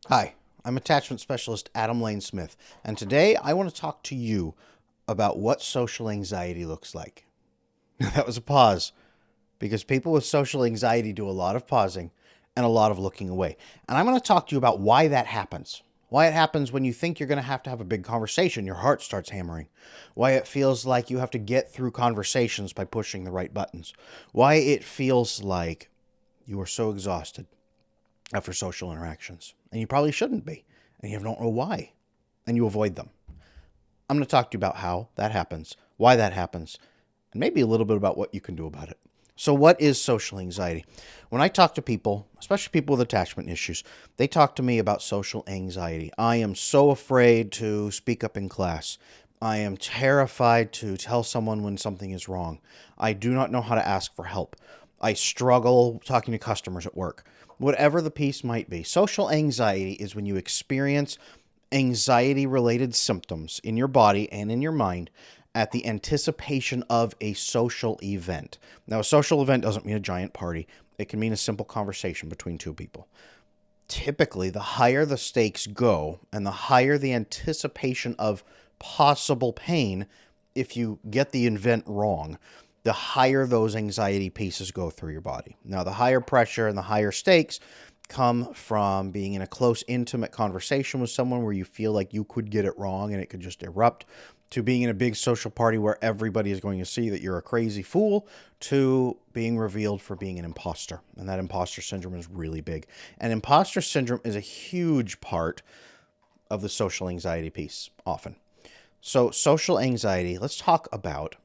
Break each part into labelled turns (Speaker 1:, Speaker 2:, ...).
Speaker 1: Hi, I'm attachment specialist Adam Lane Smith, and today I want to talk to you about what social anxiety looks like. That was a pause because people with social anxiety do a lot of pausing and a lot of looking away. And I'm going to talk to you about why that happens. Why it happens when you think you're going to have a big conversation, your heart starts hammering. Why it feels like you have to get through conversations by pushing the right buttons. Why it feels like you are so exhausted after social interactions. And you probably shouldn't be. And you don't know why. And you avoid them. I'm going to talk to you about how that happens, why that happens, and maybe a little bit about what you can do about it. So, what is social anxiety? When I talk to people, especially people with attachment issues, they talk to me about social anxiety. I am so afraid to speak up in class. I am terrified to tell someone when something is wrong. I do not know how to ask for help. I struggle talking to customers at work. Whatever the piece might be, social anxiety is when you experience anxiety related symptoms in your body and in your mind at the anticipation of a social event. Now, a social event doesn't mean a giant party, it can mean a simple conversation between two people. Typically, the higher the stakes go and the higher the anticipation of possible pain if you get the event wrong, the higher those anxiety pieces go through your body. Now, the higher pressure and the higher stakes come from being in a close, intimate conversation with someone where you feel like you could get it wrong and it could just erupt, to being in a big social party where everybody is going to see that you're a crazy fool, to being revealed for being an imposter. And that imposter syndrome is really big. And imposter syndrome is a huge part of the social anxiety piece, often. So, social anxiety, let's talk about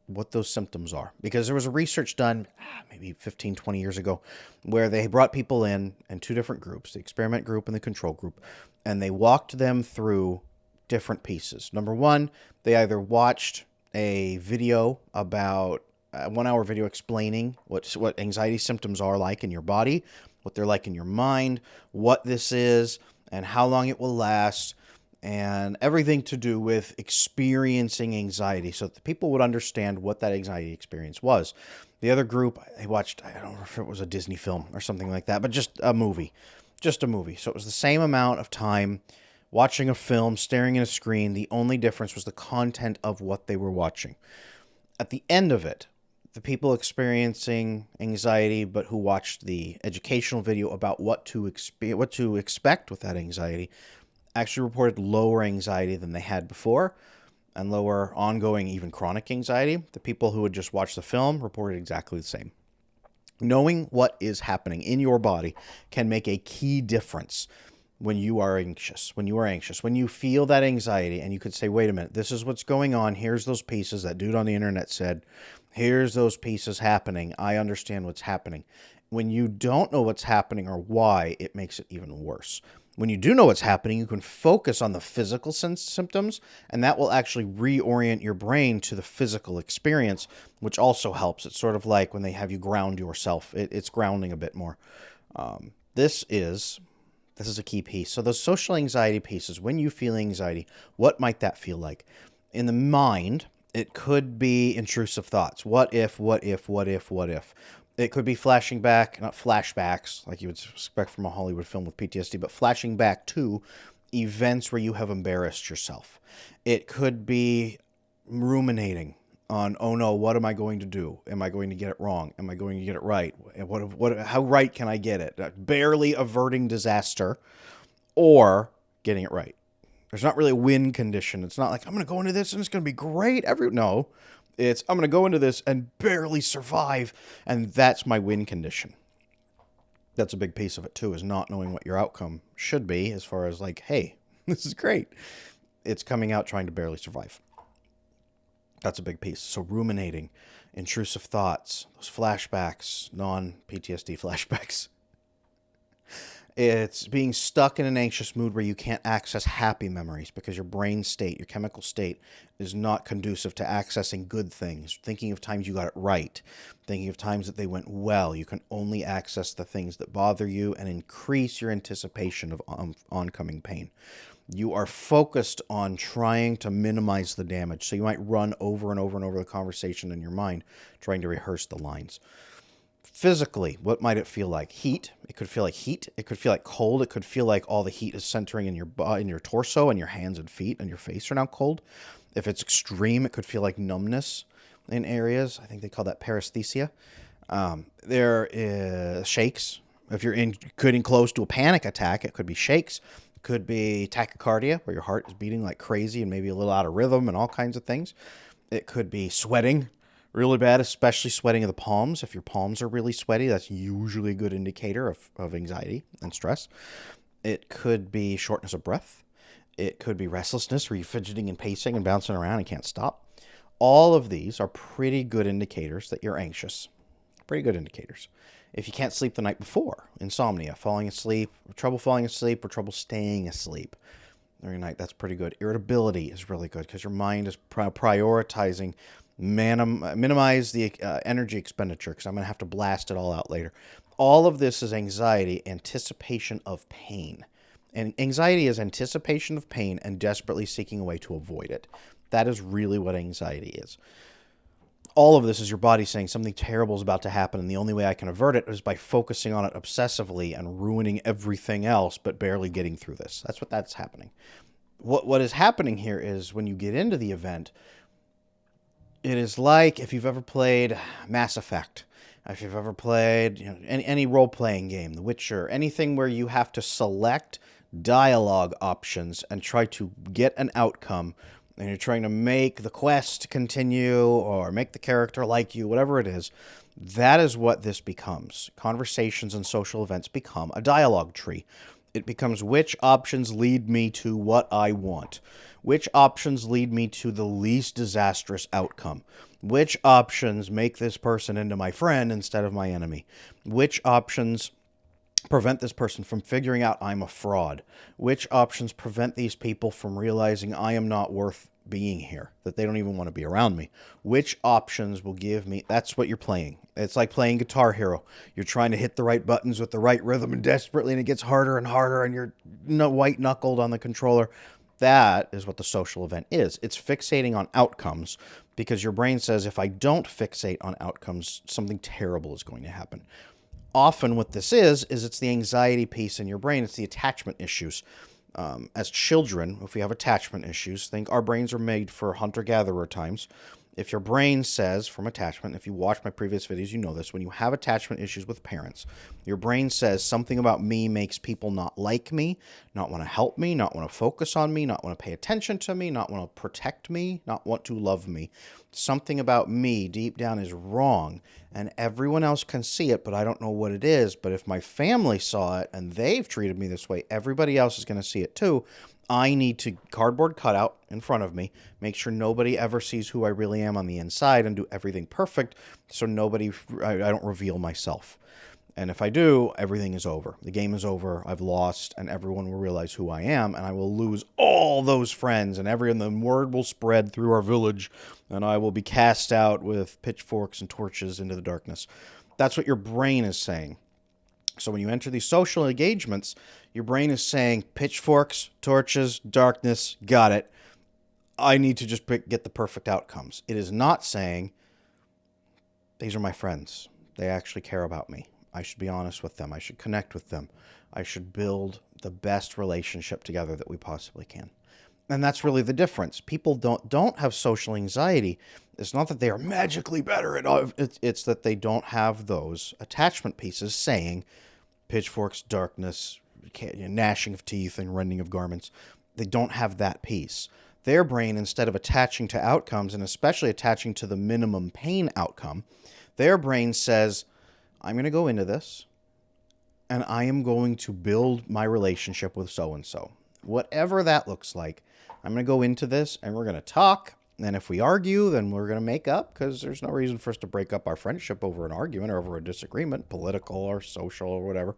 Speaker 1: what those symptoms are. Because there was a research done maybe 15, 20 years ago where they brought people in two different groups, the experiment group and the control group, and they walked them through different pieces. Number one, they either watched a video about a 1 hour video explaining what anxiety symptoms are like in your body, what they're like in your mind, what this is, and how long it will last, and everything to do with experiencing anxiety so that the people would understand what that anxiety experience was. The other group, they watched, I don't know if it was a Disney film or something like that, but just a movie. Just a movie. So it was the same amount of time watching a film, staring at a screen. The only difference was the content of what they were watching. At the end of it, the people experiencing anxiety but who watched the educational video about what to expect with that anxiety actually reported lower anxiety than they had before and lower ongoing, even chronic anxiety. The people who had just watched the film reported exactly the same. Knowing what is happening in your body can make a key difference when you are anxious. When you feel that anxiety and you could say, wait a minute, this is what's going on. Here's those pieces that dude on the internet said. Here's those pieces happening. I understand what's happening. When you don't know what's happening or why, it makes it even worse. When you do know what's happening, you can focus on the physical symptoms, and that will actually reorient your brain to the physical experience, which also helps. It's sort of like when they have you ground yourself. It's grounding a bit more. This is a key piece. So those social anxiety pieces, when you feel anxiety, what might that feel like? In the mind, it could be intrusive thoughts. What if, what if, what if, what if? It could be flashing back, not flashbacks, like you would expect from a Hollywood film with PTSD, but flashing back to events where you have embarrassed yourself. It could be ruminating on, oh no, what am I going to do? Am I going to get it wrong? Am I going to get it right? How right can I get it? Barely averting disaster or getting it right. There's not really a win condition. It's not like I'm going to go into this and it's going to be great. No, it's I'm going to go into this and barely survive, and that's my win condition. That's a big piece of it too, is not knowing what your outcome should be as far as like, hey, this is great. It's coming out trying to barely survive. That's a big piece. So ruminating, intrusive thoughts, those flashbacks, non-PTSD flashbacks. It's being stuck in an anxious mood where you can't access happy memories because your brain state, your chemical state, is not conducive to accessing good things. Thinking of times you got it right, thinking of times that they went well. You can only access the things that bother you and increase your anticipation of oncoming pain. You are focused on trying to minimize the damage. So you might run over and over and over the conversation in your mind, trying to rehearse the lines. Physically, what might it feel like? Heat. It could feel like heat. It could feel like cold. It could feel like all the heat is centering in your torso, and your hands and feet and your face are now cold. If it's extreme, it could feel like numbness in areas. I think they call that paresthesia. There is shakes. If you're getting close to a panic attack, it could be shakes. It could be tachycardia, where your heart is beating like crazy and maybe a little out of rhythm and all kinds of things. It could be sweating really bad, especially sweating of the palms. If your palms are really sweaty, that's usually a good indicator of anxiety and stress. It could be shortness of breath. It could be restlessness, where you're fidgeting and pacing and bouncing around and can't stop. All of these are pretty good indicators that you're anxious. Pretty good indicators. If you can't sleep the night before, insomnia, falling asleep, trouble falling asleep, or trouble staying asleep during the night, that's pretty good. Irritability is really good because your mind is prioritizing minimize the energy expenditure, because I'm going to have to blast it all out later. All of this is anxiety, anticipation of pain. And anxiety is anticipation of pain and desperately seeking a way to avoid it. That is really what anxiety is. All of this is your body saying something terrible is about to happen, and the only way I can avert it is by focusing on it obsessively and ruining everything else, but barely getting through this. That's happening. What is happening here is when you get into the event, it is like if you've ever played Mass Effect, if you've ever played any role-playing game, The Witcher, anything where you have to select dialogue options and try to get an outcome, and you're trying to make the quest continue or make the character like you, whatever it is, that is what this becomes. Conversations and social events become a dialogue tree. It becomes which options lead me to what I want. Which options lead me to the least disastrous outcome? Which options make this person into my friend instead of my enemy? Which options prevent this person from figuring out I'm a fraud? Which options prevent these people from realizing I am not worth being here, that they don't even want to be around me? Which options will give me... That's what you're playing. It's like playing Guitar Hero. You're trying to hit the right buttons with the right rhythm and desperately, and it gets harder and harder, and you're white-knuckled on the controller. That is what the social event is. It's fixating on outcomes, because your brain says, if I don't fixate on outcomes, something terrible is going to happen. Often what this is it's the anxiety piece in your brain. It's the attachment issues. As children, if we have attachment issues, think our brains are made for hunter-gatherer times. If your brain says, from attachment, if you watch my previous videos, you know this, when you have attachment issues with parents, your brain says something about me makes people not like me, not want to help me, not want to focus on me, not want to pay attention to me, not want to protect me, not want to love me. Something about me deep down is wrong, and everyone else can see it, but I don't know what it is. But if my family saw it and they've treated me this way, everybody else is going to see it too. I need to cardboard cutout in front of me, make sure nobody ever sees who I really am on the inside, and do everything perfect so I don't reveal myself. And if I do, everything is over. The game is over. I've lost, and everyone will realize who I am, and I will lose all those friends, and the word will spread through our village, and I will be cast out with pitchforks and torches into the darkness. That's what your brain is saying. So when you enter these social engagements, your brain is saying, pitchforks, torches, darkness, got it. I need to just get the perfect outcomes. It is not saying, these are my friends. They actually care about me. I should be honest with them. I should connect with them. I should build the best relationship together that we possibly can. And that's really the difference. People don't have social anxiety. It's not that they are magically better at all. It's that they don't have those attachment pieces saying pitchforks, darkness, gnashing of teeth, and rending of garments. They don't have that piece. Their brain, instead of attaching to outcomes, and especially attaching to the minimum pain outcome, their brain says, I'm going to go into this, and I am going to build my relationship with so-and-so. Whatever that looks like, I'm going to go into this, and we're going to talk, and if we argue, then we're going to make up, because there's no reason for us to break up our friendship over an argument or over a disagreement, political or social or whatever.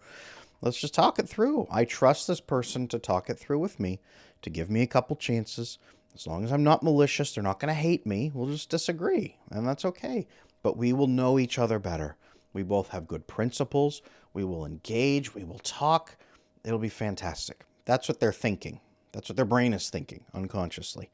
Speaker 1: Let's just talk it through. I trust this person to talk it through with me, to give me a couple chances. As long as I'm not malicious, they're not going to hate me. We'll just disagree, and that's okay. But we will know each other better. We both have good principles. We will engage. We will talk. It'll be fantastic. That's what they're thinking. That's what their brain is thinking unconsciously.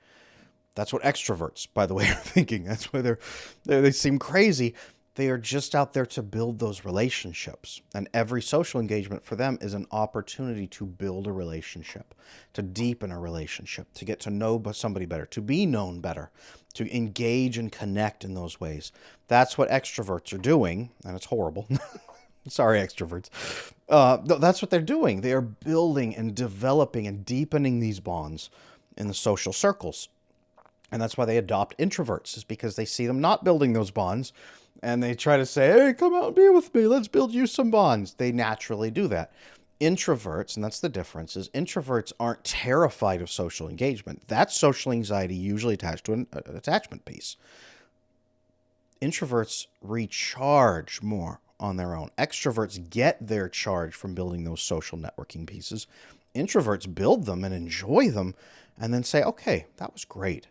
Speaker 1: That's what extroverts, by the way, are thinking. That's why they seem crazy. They are just out there to build those relationships. And every social engagement for them is an opportunity to build a relationship, to deepen a relationship, to get to know somebody better, to be known better, to engage and connect in those ways. That's what extroverts are doing, and it's horrible. Sorry, extroverts. That's what they're doing. They are building and developing and deepening these bonds in the social circles. And that's why they adopt introverts, is because they see them not building those bonds, and they try to say, hey, come out and be with me. Let's build you some bonds. They naturally do that. Introverts, and that's the difference, is introverts aren't terrified of social engagement. That's social anxiety usually attached to an attachment piece. Introverts recharge more on their own. Extroverts get their charge from building those social networking pieces. Introverts build them and enjoy them and then say, okay, that was great.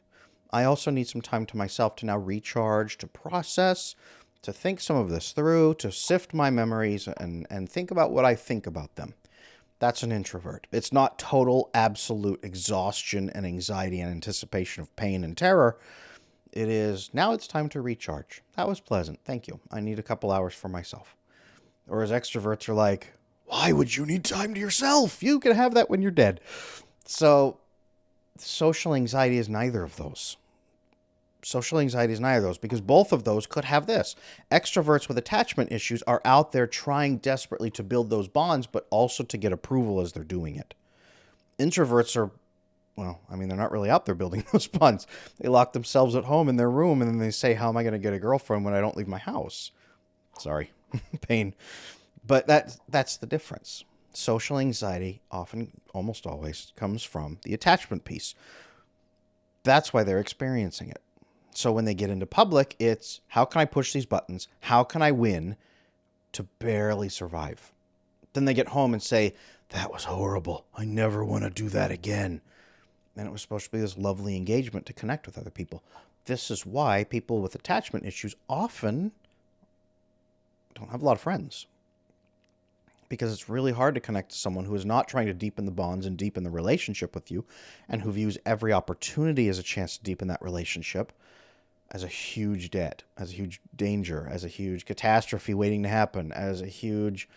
Speaker 1: I also need some time to myself to now recharge, to process, to think some of this through, to sift my memories and think about what I think about them. That's an introvert. It's not total, absolute exhaustion and anxiety and anticipation of pain and terror. It is, now it's time to recharge. That was pleasant. Thank you. I need a couple hours for myself. Or as extroverts are like, why would you need time to yourself? You can have that when you're dead. So social anxiety is neither of those. Social anxiety is neither of those, because both of those could have this. Extroverts with attachment issues are out there trying desperately to build those bonds, but also to get approval as they're doing it. Introverts are, well, I mean, they're not really out there building those bonds. They lock themselves at home in their room, and then they say, how am I going to get a girlfriend when I don't leave my house? Sorry, pain. But that's the difference. Social anxiety often, almost always, comes from the attachment piece. That's why they're experiencing it. So when they get into public, it's, how can I push these buttons? How can I win to barely survive? Then they get home and say, that was horrible. I never want to do that again. And it was supposed to be this lovely engagement to connect with other people. This is why people with attachment issues often don't have a lot of friends. Because it's really hard to connect to someone who is not trying to deepen the bonds and deepen the relationship with you, and who views every opportunity as a chance to deepen that relationship as a huge debt, as a huge danger, as a huge catastrophe waiting to happen, as a huge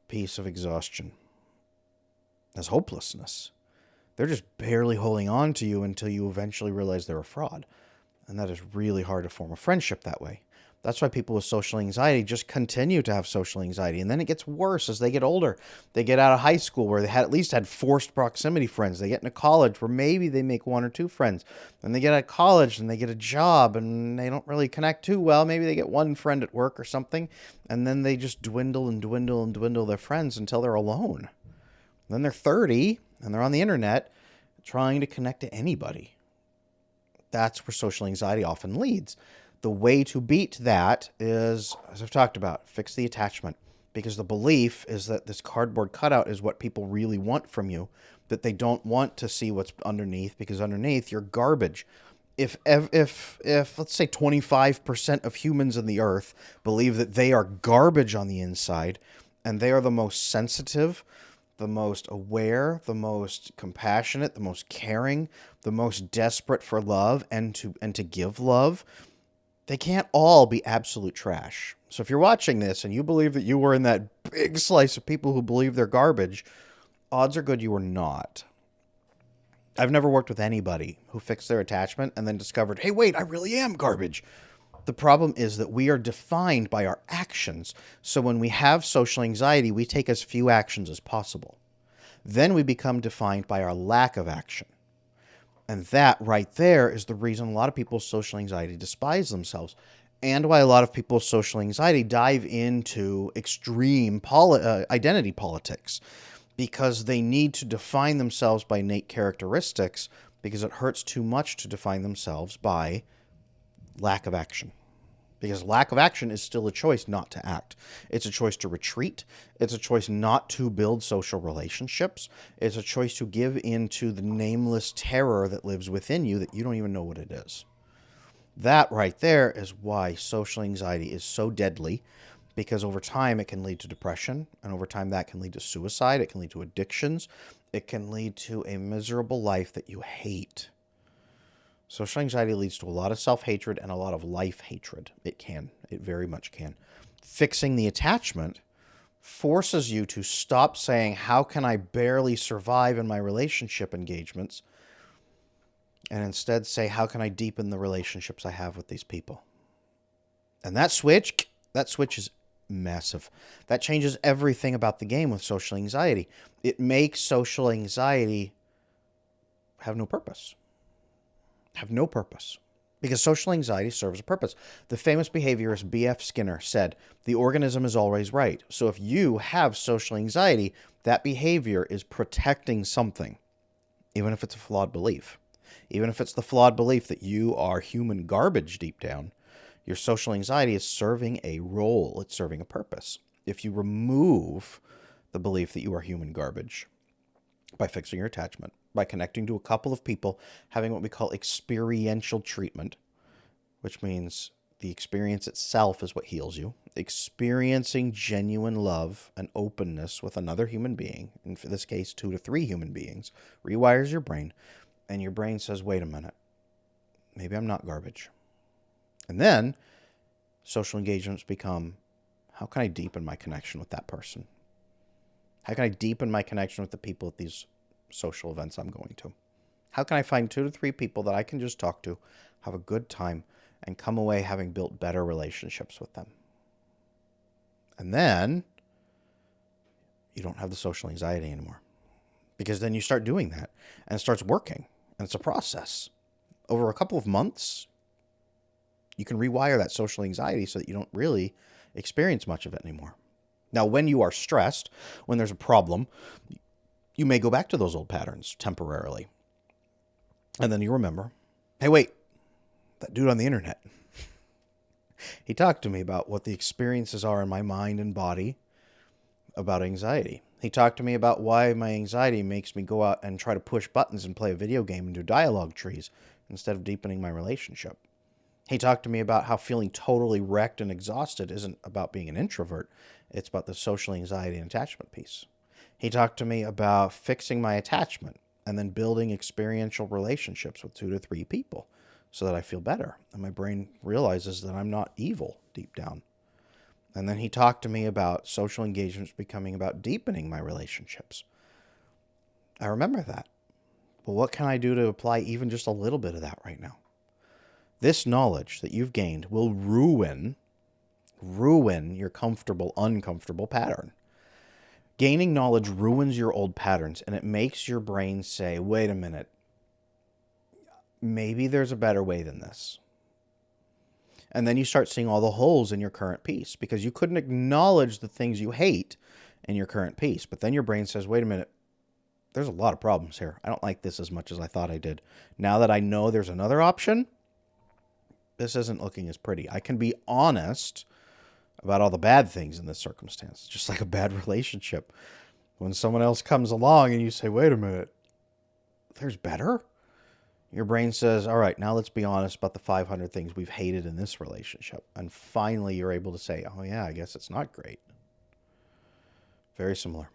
Speaker 1: piece of exhaustion, as hopelessness. They're just barely holding on to you until you eventually realize they're a fraud. And that is really hard to form a friendship that way. That's why people with social anxiety just continue to have social anxiety. And then it gets worse as they get older. They get out of high school where they at least had forced proximity friends. They get into college where maybe they make one or two friends. Then they get out of college and they get a job and they don't really connect too well. Maybe they get one friend at work or something. And then they just dwindle and dwindle and dwindle their friends until they're alone. Then they're 30 and they're on the internet trying to connect to anybody. That's where social anxiety often leads. The way to beat that is, as I've talked about, fix the attachment. Because the belief is that this cardboard cutout is what people really want from you, that they don't want to see what's underneath, because underneath you're garbage. If let's say 25% of humans on the earth believe that they are garbage on the inside, and they are the most sensitive, the most aware, the most compassionate, the most caring, the most desperate for love and to give love, they can't all be absolute trash. So if you're watching this and you believe that you were in that big slice of people who believe they're garbage, odds are good you were not. I've never worked with anybody who fixed their attachment and then discovered, hey, wait, I really am garbage. The problem is that we are defined by our actions. So when we have social anxiety, we take as few actions as possible. Then we become defined by our lack of action. And that right there is the reason a lot of people's social anxiety despise themselves, and why a lot of people's social anxiety dive into extreme identity politics, because they need to define themselves by innate characteristics, because it hurts too much to define themselves by lack of action. Because lack of action is still a choice not to act. It's a choice to retreat. It's a choice not to build social relationships. It's a choice to give in to the nameless terror that lives within you that you don't even know what it is. That right there is why social anxiety is so deadly, because over time it can lead to depression, and over time that can lead to suicide. It can lead to addictions. It can lead to a miserable life that you hate. Social anxiety leads to a lot of self-hatred and a lot of life hatred. It can. It very much can. Fixing the attachment forces you to stop saying, how can I barely survive in my relationship engagements? And instead say, how can I deepen the relationships I have with these people? And that switch is massive. That changes everything about the game with social anxiety. It makes social anxiety have no purpose. Have no purpose. Because social anxiety serves a purpose. The famous behaviorist B.F. Skinner said, the organism is always right. So if you have social anxiety, that behavior is protecting something, even if it's a flawed belief. Even if it's the flawed belief that you are human garbage deep down, your social anxiety is serving a role. It's serving a purpose. If you remove the belief that you are human garbage by fixing your attachment, by connecting to a couple of people, having what we call experiential treatment, which means the experience itself is what heals you. Experiencing genuine love and openness with another human being, in this case 2 to 3 human beings, rewires your brain, and your brain says, wait a minute, maybe I'm not garbage. And then social engagements become, how can I deepen my connection with that person? How can I deepen my connection with the people at these social events I'm going to? How can I find 2 to 3 people that I can just talk to, have a good time, and come away having built better relationships with them? And then you don't have the social anxiety anymore. Because then you start doing that, and it starts working, and it's a process. Over a couple of months, you can rewire that social anxiety so that you don't really experience much of it anymore. Now, when you are stressed, when there's a problem, you may go back to those old patterns temporarily. And then you remember, hey, wait, that dude on the internet, he talked to me about what the experiences are in my mind and body about anxiety. He talked to me about why my anxiety makes me go out and try to push buttons and play a video game and do dialogue trees instead of deepening my relationship. He talked to me about how feeling totally wrecked and exhausted isn't about being an introvert. It's about the social anxiety and attachment piece. He talked to me about fixing my attachment and then building experiential relationships with 2 to 3 people so that I feel better. And my brain realizes that I'm not evil deep down. And then he talked to me about social engagements becoming about deepening my relationships. I remember that. Well, what can I do to apply even just a little bit of that right now? This knowledge that you've gained will ruin your comfortable, uncomfortable pattern. Gaining knowledge ruins your old patterns, and it makes your brain say, wait a minute, maybe there's a better way than this. And then you start seeing all the holes in your current piece because you couldn't acknowledge the things you hate in your current piece. But then your brain says, wait a minute, there's a lot of problems here. I don't like this as much as I thought I did. Now that I know there's another option, this isn't looking as pretty. I can be honest about all the bad things in this circumstance, just like a bad relationship. When someone else comes along and you say, wait a minute, there's better? Your brain says, all right, now let's be honest about the 500 things we've hated in this relationship. And finally, you're able to say, oh yeah, I guess it's not great. Very similar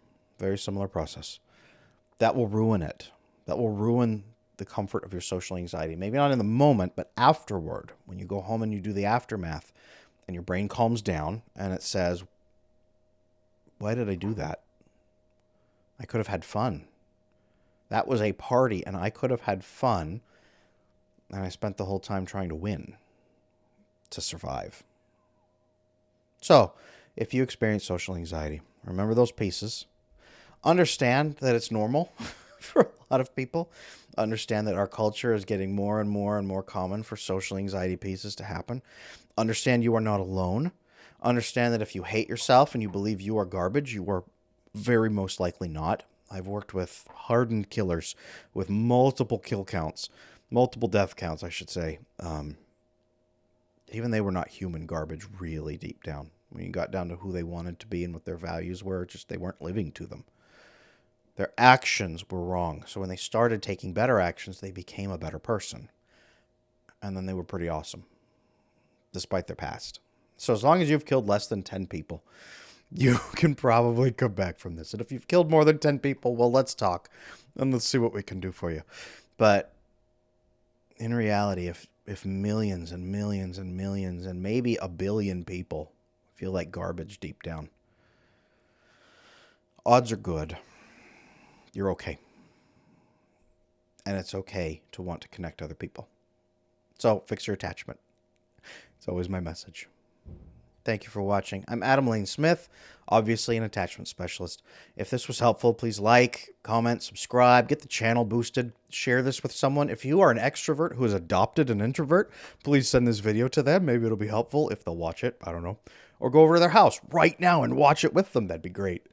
Speaker 1: process. That will ruin it. That will ruin the comfort of your social anxiety. Maybe not in the moment, but afterward, when you go home and you do the aftermath and your brain calms down and it says, why did I do that? I could have had fun. That was a party and I could have had fun. And I spent the whole time trying to win, to survive. So if you experience social anxiety, remember those pieces. Understand that it's normal for a lot of people. Understand that our culture is getting more and more and more common for social anxiety pieces to happen. Understand you are not alone. Understand that if you hate yourself and you believe you are garbage, you are very most likely not. I've worked with hardened killers with multiple kill counts, multiple death counts, I should say. Even they were not human garbage really deep down. When you got down to who they wanted to be and what their values were, just they weren't living to them. Their actions were wrong. So when they started taking better actions, they became a better person. And then they were pretty awesome, despite their past. So as long as you've killed less than 10 people, you can probably come back from this. And if you've killed more than 10 people, well, let's talk. And let's see what we can do for you. But In reality, if millions and millions and millions and maybe a billion people feel like garbage deep down, odds are good you're okay. And it's okay to want to connect to other people. So fix your attachment. It's always my message. Thank you for watching. I'm Adam Lane Smith, obviously an attachment specialist. If this was helpful, please like, comment, subscribe, get the channel boosted, share this with someone. If you are an extrovert who has adopted an introvert, please send this video to them. Maybe it'll be helpful if they'll watch it. I don't know. Or go over to their house right now and watch it with them. That'd be great.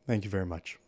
Speaker 1: Thank you very much.